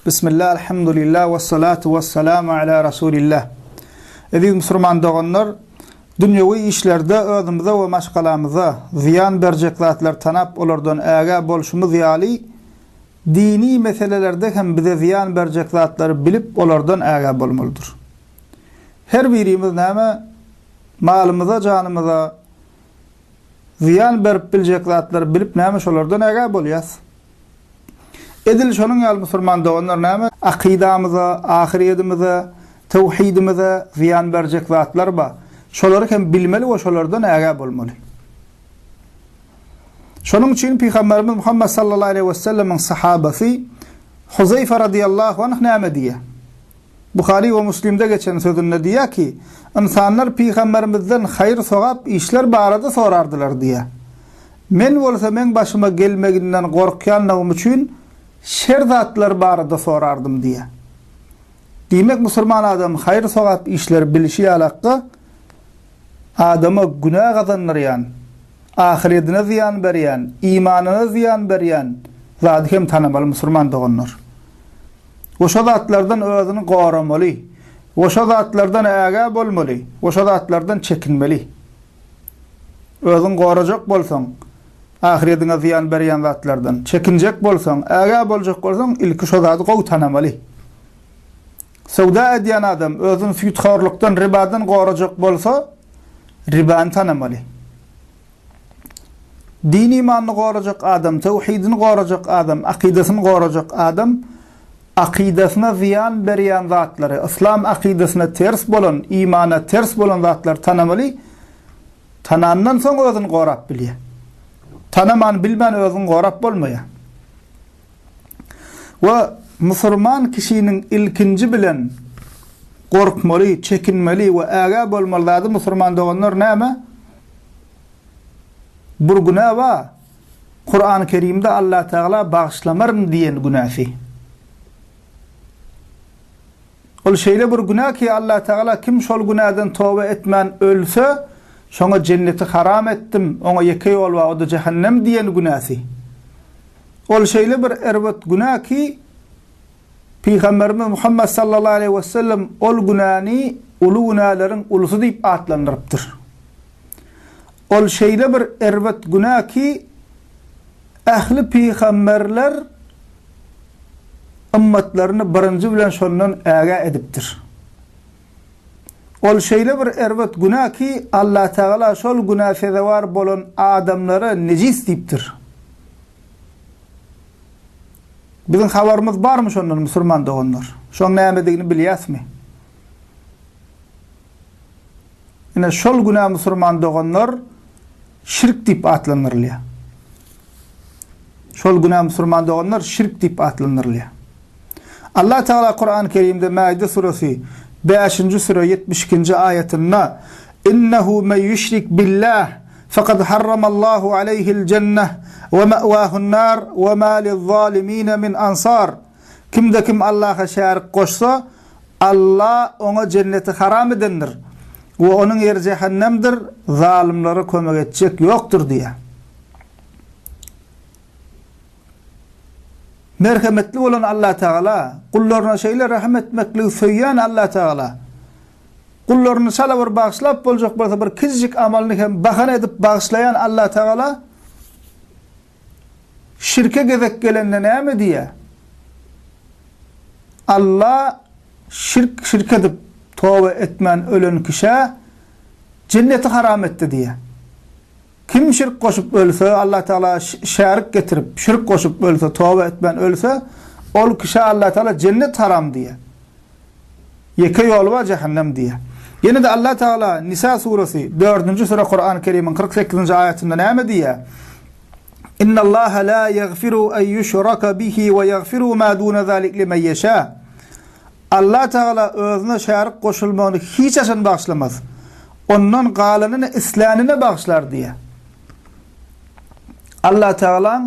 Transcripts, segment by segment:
Bismillah, elhamdülillah ve salatu ve selamu ala Rasulillah. Eziz Müslüman doganlar, dünyevi işlerde özümüze ve maşgalamıza ziyan berjek zatlar tanap olardan aga bolşumuz ýaly dini meselelerde hem bize ziyan berjek zatlary bilip olardan aga bolmalydyr. Her birimiz näme malymyza, janymyza ziyan berip biljek zatlary bilip näme şolardan aga bolýas. Edil şonun ýaly Müslüman doganlar näme akidamyza, ahiretimize, tawhidimize ziyan berjek zatlar ba. Şolary hem bilmeli we şolardan aga bolmaly. Şonun üçin Peygamberimiz Muhammed sallallahu aleyhi ve sellem'in sahabasy Huzeyfe radıyallahu anh näme diýär? Buhari we Müslim'de geçen sözünde diýär ki, insanlar Peygamberimizden hayır sowap işler barada sorardylar diýär. Men bolsa men başyma gelmeginden gorkýanlygym üçin şer zatlar barada sorardym diýär. Demek musulman adam hayır sowap işler bilişi alaqqa adama günah gazanýan, ahiretine ziyan berýän, imanyna ziyan berýän zat hem tanamaly musulman doganlar. Oşa zatlardan özüni goramaly, oşa zatlardan aga bolmaly, oşa zatlardan çekinmeli. Özüň gorajak bolsaň, ahiretine ziyan berýän zatlardan çekinjek bolsaň, aga boljak bolsaň, ilki şo zaty gowy tanamaly. Sowda edýän adam özüni süýtharlykdan, ribadan gorajak bolsa, ribany tanamaly. Dini imanny gorajak adam, tawhidini gorajak adam, akidasyny gorajak adam, akidasyna ziyan berýän zatlary, İslam akidasyna ters bolan, imana ters bolan zatlar tanamaly. Tanandan soň özüni gorap bilýär. Tanaman bilmän özüni gorap bolmaýar. Ve musulman kişinin ilkinci bilen gorkmaly, çekinmeli we aga bolmaly musulman doganlar näme? Bir günah var. Kur'an-ı Kerim'de Allah Teala bağışlamarım diyen günahı. Ol şeyle bir günah ki Allah Teala kim şol günahdan tövbe etmen ölse, şoňa cenneti haram ettim, oňa ýeke ýol bar, o da cehennem diyen günahı. Ol şeyle bir erwet günah ki Peygamberimiz Muhammed sallallahu aleyhi ve sellem ol günahny ulu günahların ulusu diýip atlandyrypdyr. Ol şeyle bir erwet günah ki ähli peygamberler ümmetlerini birinci bilen şondan aga edipdir. Ol şeyle bir erwet günah ki Allah Teala şol günah sezewar bolan adamlara nejis diýipdir. Bizim habarımız barmy şondan musulman doganlar? Şoň nämedigini bilýäsmi? Ine şol günah musulman doganlar şirk diýip atlanyrlar. Şol günah musulman doganlar şirk diýip atlanyrlar. Allah Teala Kur'an-ı Kerim'de Maide suresi 5. sure 72. ayetinde innehu men yushrik billah faqad harramallahu aleyhi'l cenneh ve ma'wahu'n nar ve ma liz-zalimin min ansar. Kimde kim Allah'a şerik koşsa Allah ona cenneti haram edendir. Ve onun yeri cehennemdir, zalimlere kömek edecek yoktur diye. Merhametli olan Allah Teala, kullarına şeyle rahmet etmekli söýýän Allah Teala, kullarını şala bir bağışlap boljak bolsa bir kizjik amalyny hem bahane edip bağışlayan Allah Teala, şirke gezek gelende näme diye? Allah şirk edip tövbe etmen ölen kişe cenneti haram etti diye. Kim şirk koşup ölse, Allah Teala şerik getirip şirk koşup ölse, tövbe etmen ölse, ol kişi Allah Teala cennet haram diye. Yeke yol var cehennem diye. Yine de Allah Teala Nisa suresi 4. sure Kur'an-ı Kerim'in 48. ayetinde näme diye? İnna Allah la yaghfiru en yushraka bihi ve yaghfiru ma dun zalik limen yasha. Allah Teala özüne şerik koşulmagyny hiç açan bağışlamaz. Ondan galanyny islanyny bağışlar diye. Allah Teala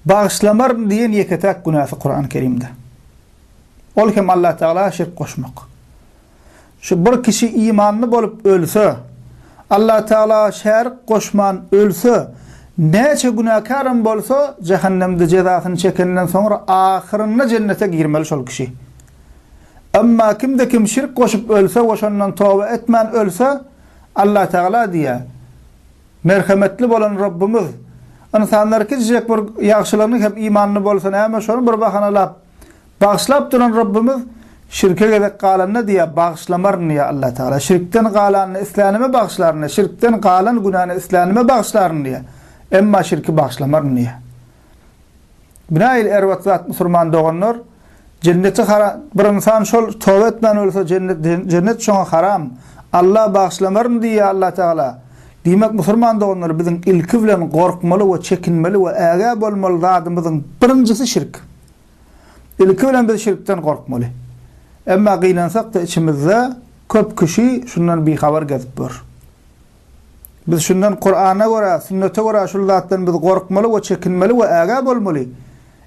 bağışlamar diýen ýeketek günahı Kur'an-ı Kerim'de. Ol hem Allah Teala şirk koşmak. Şu bir kişi imanlı bolup ölse, Allah Teala şerik koşman ölse, Näçe günahkarım bolsa cehennemde cezasyny çekenden sonra ahyrynda cennete girmeli şol kişi. Amma kimde kim şirk koşup ölse, oşondan tövbe etmän ölse, Allah Teala diýär: merhametli bolan Rabbimiz insanlar kizjek bir ýagşylygyny hem imanly bolsa näme şonu bir bahanalap bağışlap duran Rabbimiz şirke gedek galanna diýär bağışlamarny ya Allah Teala. Şirkten galanny islanyma bağışlarny, şirkten galan günahny islanyma bağışlarny diýär. Emma şirki bağışlamarny diýär. Binail erwat musulman doganlar cenneti bir insan şol tövbe etmän ölse cennet şoňa haram. Allah bağışlamarny diýär Allah Teala. Diýmek musulman doganlar biziň ilki bilen gorkmaly we çekinmeli we äge bolmaly zadymyzyň birinjisi şirk. İlki bilen biz şirkden gorkmaly. Emma gynansak da içimizde köp kişi şundan bir haber gezip ber. Biz şundan Kur'ana göre, sünnete göre şu zatdan biz gorkmaly we çekinmeli we äge bolmaly.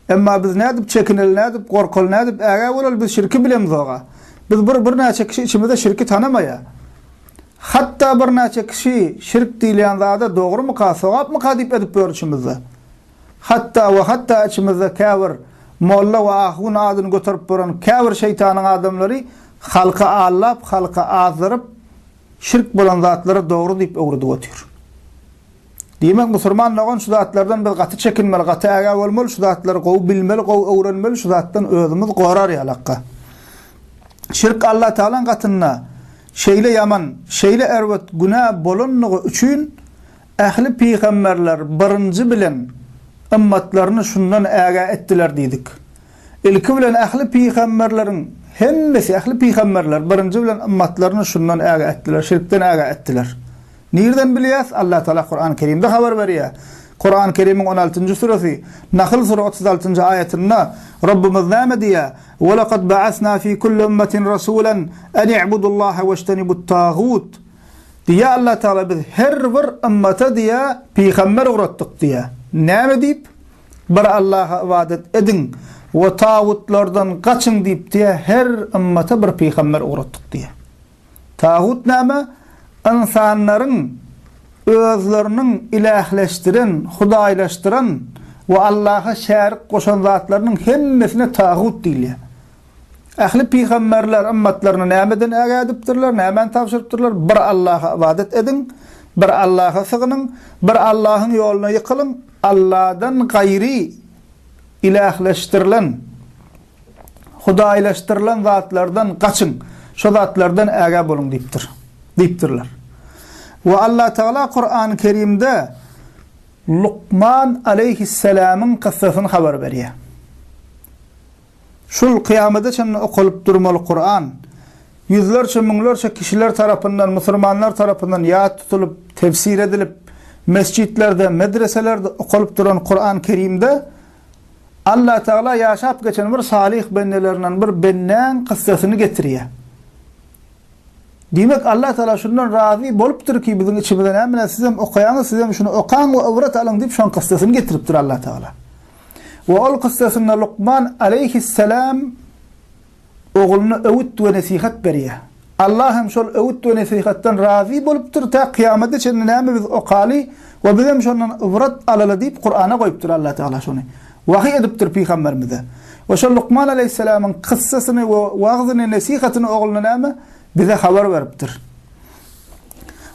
Emma biz nädip çekineli, nädip gorkaly, nädip äge bolaly biz şirki bilemiz oga. Biz bir näçe kişi içimizde şirki tanamaya. Hatta bir näçe kişi şirk diýilen zada dogry mu ka, sowap mu ka diýip edip berçimizde. Hatta içimizde kafir molla we ahun adyny göterip boran kafir şeytanyň adamlary halka allap, halka azdyryp şirk bolan zatlara dogry diýip öwrüdip otur. Diýmek musulman nogon şu zatlardan bir gaty çekinmeli, gaty äge bolmaly, şu zatlary gowy bilmeli, gowy öwrenmeli, şu zatdan özümiz gorar ýalakka. Şirk Allah Taalaň gatyna şeýle yaman, şeýle erwet günah bolanlygy üçin ähli peýgamberler birinji bilen ümmetlerini şundan äge etdiler diýdik. İlki bilen ähli peýgamberleriň hemmesi ähli peýgamberler birinji bilen ümmetlerini şundan äge etdiler, şirkden äge etdiler. Nerden bilýäs? Allah Taala Kur'an-ı Kerimde haber berýär. Kur'an-ı Kerim'in 16. suresi Nahl sure 36. ayetinde Rabbimiz näme diýär? "Ve laqad ba'asna fi kulli ummetin rasulan en i'budullaha ve ijtanibut-tağut." Diýär Allah Taala biz her bir ümmete diýär peýgamber uğratdyk diýär. Näme diýip? Bir Allah'a ibadet edin we tağutlardan gaçyň diýip diýär her ümmete bir peýgamber uğratdyk diýär. Tağut näme? İnsanlaryň özleriniň ilahleşdiren, hudaýlaşdyran we Allah'a şärik goşan zatlarynyň hemmesine tağut diýilýär. Ähli peýgamberler ümmetlerini nämeden äge edipdirler, nämen tapşyrypdyrlar? Bir Allah'a ibadet edin, bir Allah'a sygynyň, bir Allahyň ýoluna ýykylyň, Allah'dan gayri ilahleşdirilen, hudaýlaşdyrylan zatlardan gaçyň, şo zatlardan äge boluň diýipdirler. Ve Allah Teala Kur'an-ı Kerim'de Luqman aleyhisselam'ın kıssasyny haber berýär. Şul kıyamete çen okulyp durmaly Kur'an yüzlerce miňlerce kişiler tarapyndan, musulmanlar tarapyndan ýat tutulup, tefsir edilip, mescitlerde, medreselerde okulyp duran Kur'an-ı Kerim'de Allah Teala ýaşap geçen bir salih bendelerinden bir benden kıssasyny getirýär. Demek Allah Teala şundan razı bolupdyr ki biziň içimizden näme sizem okaýaňyz, sizem şunu okan we öwret alyň diýip şoň kıssasyny getiripdir Allah Teala. Ve ol kıssasynda Luqman aleyhisselam oğluna öwüt we nasihat berýär. Allah hem şol öwüt we nasihatdan razı bolupdyr ta kıyamete çen näme biz okaly we bizem şondan öwret alaly diýip Kur'ana goýupdyr Allah Teala şonu. Wahy edipdir peýgamberimize. We şol Luqman aleyhisselamyň kıssasyny we wagzyny nasihatyny oğluna näme bize haber veripdir.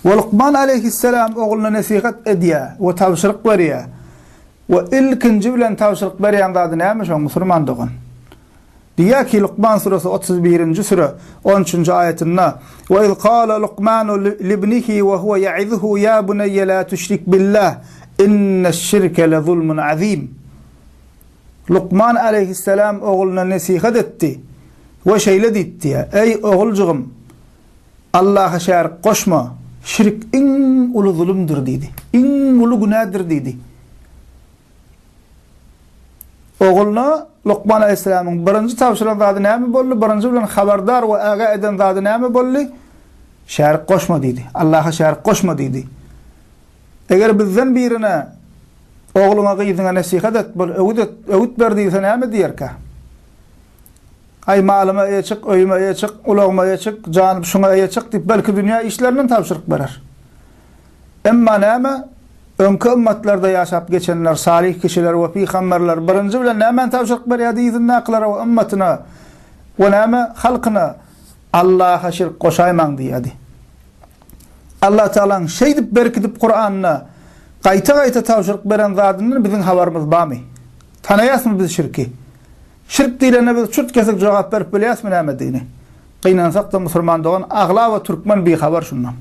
Ve Luqman aleyhisselam oğluna nasihat edýär we tawşyryk berýär. Ve ilkinji bilen tawşyryk berýän zady näme şo musulman dogan. Diýär ki Luqman suresi 31. sure 13. ayetinde ve iz qala Luqman libnihi ve huve ya'izuhu ya bunayya la tushrik billah inneş-şirke lezulmun azim. Luqman aleyhisselam oğluna nasihat etdi ve şeýle diýdi: "Ey oğulcugum, Allah'a şärik goşma. Şirk en ulu zulümdür" diýdi. "En ulu günahdır" diýdi. Oğulna Luqman aleyhisselamyň birinji tawşyryk zady näme boldy? Birinji bilen habardar we äge eden zady näme boldy? Şärik goşma diýdi. Allah'a şärik goşma diýdi. Eger bizden birine oğluna gyzyňa nasihat et, bol öwüt ber diýse näme diýerkä? Ay malıma ýeçik, öýüme ýeçik, ulagma ýeçik, janyp şuňa ýeçik diýip belki dünýä işlerinden tawşyryk berer. Emma näme? öňki ümmetlerde ýaşap geçenler, salih kişiler we peýgamberler birinji bilen näme tawşyryk berýärdi ýyzyň naklara we ümmetine we näme halkyna Allah'a şirk goşaýmaň diýdi. Allah Taalaň şey dip berkitip Kur'anyna gaýta-gaýta tawşyryk beren zatyndan biziň habarymyz barmy? Tanaýasmy biz şirki? Şirk diýilene biz çut kesik jogap berip bilýäsmi näme diýini? Gynansak da musulman dogan agla we türkmen bir habar şundan.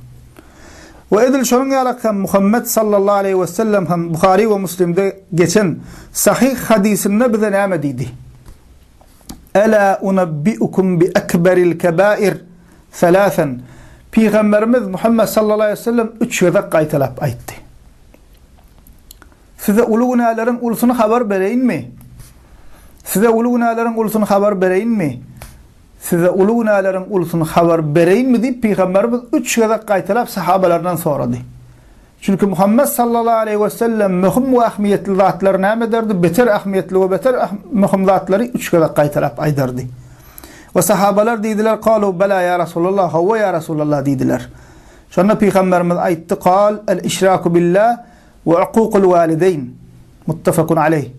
Ve edil şonun ýalak Muhammed sallallahu aleyhi ve sellem hem Buhari ve Müslim'de geçen sahih hadisinde bize näme diýdi? Ela unabbiukum bi ekberil kebair thalathan. Peygamberimiz Muhammed sallallahu aleyhi ve sellem 3 ýerde gaýtalap aýtdy. Size ulu günahların ulusunu haber bereyinmi? Size ulu günahların ulusunu haber bereyinmi? Size ulu günahların ulusunu haber bereyinmi deyip Peygamberimiz 3 ýerde gaýtalap sahabalardan soradı. Çünkü Muhammed sallallahu aleyhi ve sellem mühim ve ahmiyetli zatlar näme derdi? Beter ahmiyetli ve beter mühim zatları 3 ýerde gaýtalap aýdardy. Ve sahabalar diýdiler, "Qalu bela ya Rasulullah, hawa ya Rasulullah" diýdiler. Şonda Peygamberimiz aýtdy, "Qal el-işraku billah ve uququl walidayn." Muttafaqun aleyh.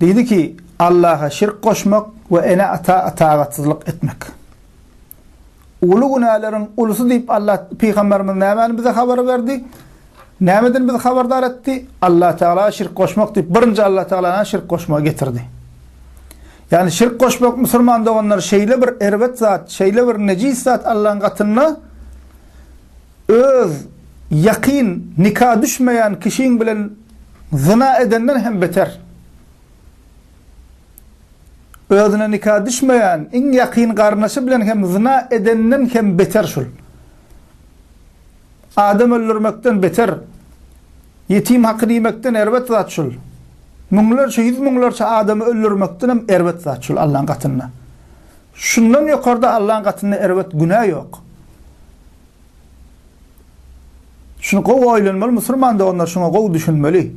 Diýdi ki, Allah'a şirk koşmak ve ene ataatsızlyk etmek. Ulu günahların ulusu deyip Allah Peygamberimiz näme bize haber verdi? Nämeden bizi haberdar etdi? Allah Teala şirk koşmak deyip birinci Allah Teala'na şirk koşmağa getirdi. Yani şirk koşmak musulman doganlar şeýle bir erbet zat, şeýle bir nejis zat Allah'ın gatyna öz yakin nikah düşmeýän kişiň bilen zina edenden hem beter. Özüne nikah düşmeýän iň yakin garnaşy bilen hem zina edenden hem beter şul. Adam öldürmekden beter. Yetim hakyny ýemekden erbet zat şul. Müňlerçe, 100 müňlerçe adamy öldürmekden hem erbet zat şul Allah'ın gatyna. Şundan ýokarda Allah'ın gatyna erbet günah ýok. Şunu gowy oýlanmaly musulman da onlar şuna gowy düşünmeli.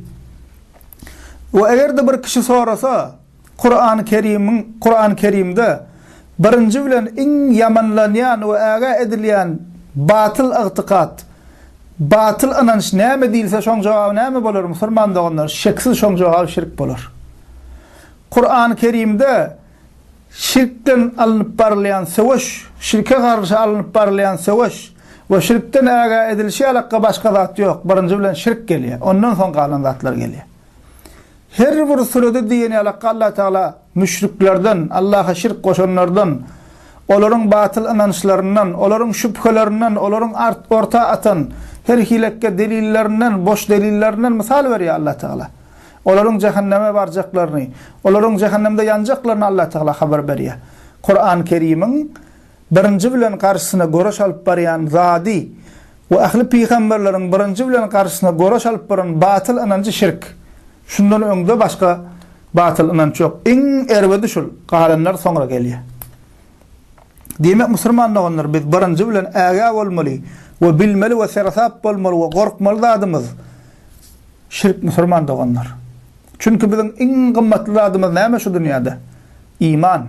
Ve eger de bir kişi sorasa Kur'an-ı Kerim'de birinci bilen iň yamanlanýan we aga edilýän batıl ıqtiqat, batıl ananç näme diýilse şoň jogaby näme bolar musulman doganlar? Şeksiz şoň jogaby şirk bolar. Kur'an-ı Kerim'de şirkden alınıp barylýan söwüş, şirke garşy alınıp barylýan söwüş we şirkden aga edilşi alaqqa başga zat ýok. Birinji bilen şirk gelýär. Ondan soň galan zatlar gelýär. Her bir surede diýeni alaqqa Allah Teala müşriklerden, Allah'a şirk koşanlardan, olaryň batıl inançlaryndan, olaryň şüphelerinden, olaryň orta atan her hilekke delillerinden, boş delillerinden misal berýär Allah Teala. Olaryň cehenneme barjaklaryny, olaryň cehennemde yanjaklaryny Allah Teala haber berýär. Kur'an-ı Kerim'iň birinji bilen karşysyna goraş alyp barýan zady we ahli peýgamberleriň birinji bilen karşysyna goraş alyp baran batıl inançy şirk. Şundan öňde başga batıl inanç ýok. Iň erbedi şul galanlar soňra gelýär. Demek musulman olanlar biz birinji bilen aga bolmaly we bilmeli we serasap bolmaly we gorkmaly zadymyz şirk musulman olanlar. Çünki biziň iň gymmatly zadymyz näme şu dünýäde? İman.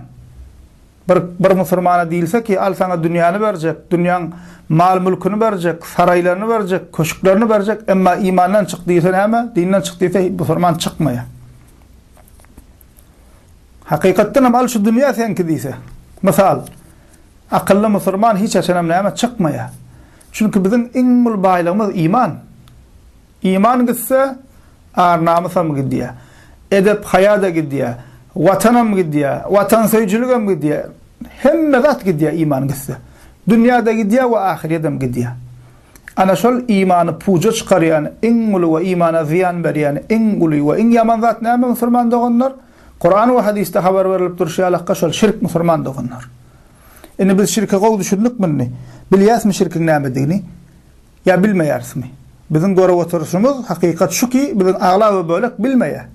Bir musulmana diýilse ki al sana dünýäni berjek, dünýäň mal mülkünü berjek, saraýlaryny berjek, köşüklaryny berjek, emma imandan çyk diýse näme? Dinden çyk diýse musulman çykmaýar. Hakykatdan hem al şu dünýä senki diýse. Misal, akylly musulman hiç açanam näme çykmaýar. Çünki biziň iň mul baýlygymyz iman. İman gitse arnamysam gidýär. Edep hayada gidýär. Watanam gidýär, watan söýçiligem gidýär. Hemme zat gidýär iman gitse. Dünýäde gidýär we ahiretde gidýär. Ana şol imany puja çykarýan, iň uly we imana ziyan berýän, iň uly we iň ýaman zat näme musulman doganlar? Kur'an we hadisde habar berilip durýar şol şirk musulman doganlar. Indi biz şirke gowy düşündükmi? Bilýäsmi şirkin näme diýini? Ya bilmeýärsmi? Biziň görüp oturuşymyz hakykat şu ki biziň agla we bölek bilmeýär.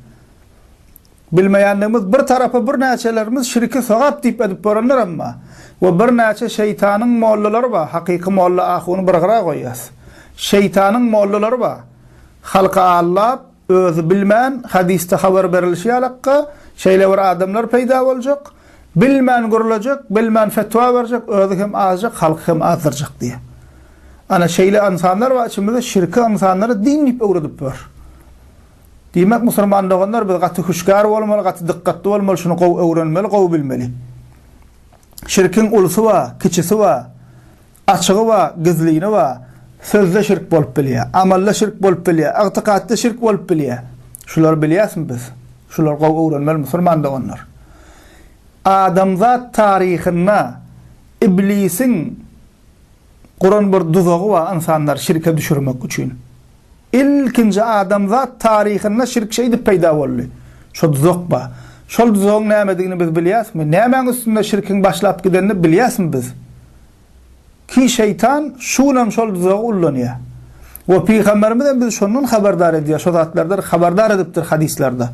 Bilmeýänligimiz bir tarapy bir näçelerimiz şirki sogap diýip edip boranlar amma we bir näçe şeytanyň mollulary bar. Hakyky molla ahyny bir gyra goýýas. Şeytanyň mollulary bar. Halka Allah özü bilmän hadisde habar berilişi alaqqa şeýle bir adamlar peýda boljak. Bilmän guruljak, bilmän fetwa berjek, özü hem azjak, halk hem azdyrjak diýe. ana şeyle insanlar var içimizde şirki insanları dinleyip öğretip var. Demek Müslüman olanlar bir gatı huşkar olmalı, gatı dikkatli olmalı, şunu öğrenmeli, qow bilmeli. Şirkin ulusu var, kiçisi var, açığı var, gizliğini var. Sözde şirk bolup bilýär, amalda şirk bolup bilýär, itiqadda şirk bolup bilýär. Şular bilýäsmi biz? Şular qow öğrenmeli Müslüman olanlar. Adamzat tarihinde iblisin Kur'an bir duzağı var insanlar şirke düşürmek için. İlkinci adamzat tarihinde şirk şeydi peyda boldy. Şu duzak ba. Şol duzağın nämedigini biz bilýäsmi? Nämeň üstünde şirkin başlap gidenini bilýäsmi biz? Ki şeytan şunam şol duzağı ullanýar. Ve Peygamberimiz biz şondan haberdar edýär. Şo zatlardan haberdar edipdir hadislerde.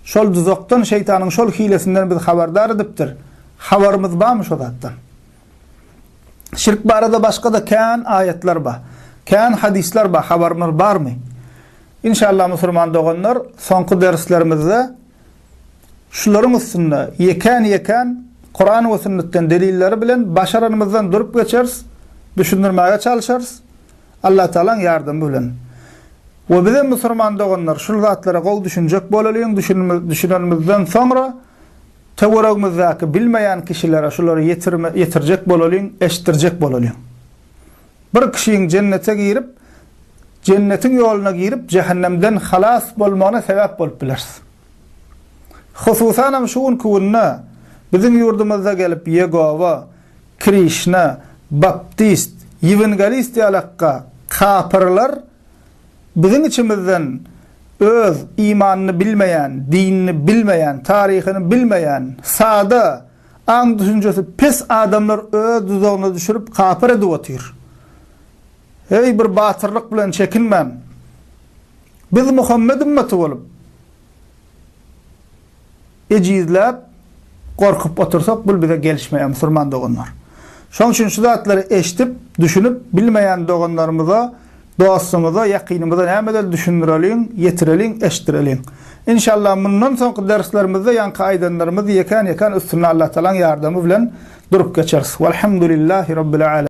Şol duzaktan şeytanın şol hilesinden biz haberdar edipdir. Habarımız barmy şo zatdan? Şirk barada başka da kan ayetler ba. Kan hadisler ba, habarımız barmy? İnşallah Müslüman doganlar soňky derslerimizde şularyň üstünde yekan Kur'an ve sünnetten delilleri bilen başaranymyzdan durup geçeriz, düşündirmäge çalışarız. Allah Taala'nın yardımı bilen. Ve bize Müslüman doganlar şu zatlara gowy düşünjek bolalıyň, düşünenimizden sonra teweragymyzdaky bilmeýän kişilere şulary yetirjek bolalıyň, eşitdirjek bolalıyň. Bir kişiň cennete girip, cennetin ýoluna girip, cehennemden halas bolmagyna sebäp bolup bilersiz. Hususan şu gününe bizim yurdumuzda gelip Yegova, Krishna, Baptist, Evangelist ýalakka kapırlar bizim içimizden öz imanını bilmeýän, dinini bilmeýän, tarihini bilmeýän, sada, aň düşünjesi pes adamlar öz duzagyna düşürüp kapır edip otyr. Hey bir batırlyk bilen çekinmän. Biz Muhammed ümmeti bolup ejizläp korkup otursak bul bize gelişmeýän Müslüman doganlar. Şoň üçin şu zatlary eşitip, düşünüp bilmeýän doganlarymyza, dostumyza, ýakynymyza nämeler düşündireliň, yetireliň, eşitdireliň. İnşallah mundan soňky derslerimizde ýa kaidanlarymyzy yekan üstüne Allah Taala'nın ýardamy bilen durup geçeriz. Velhamdülillahi rabbil alamin.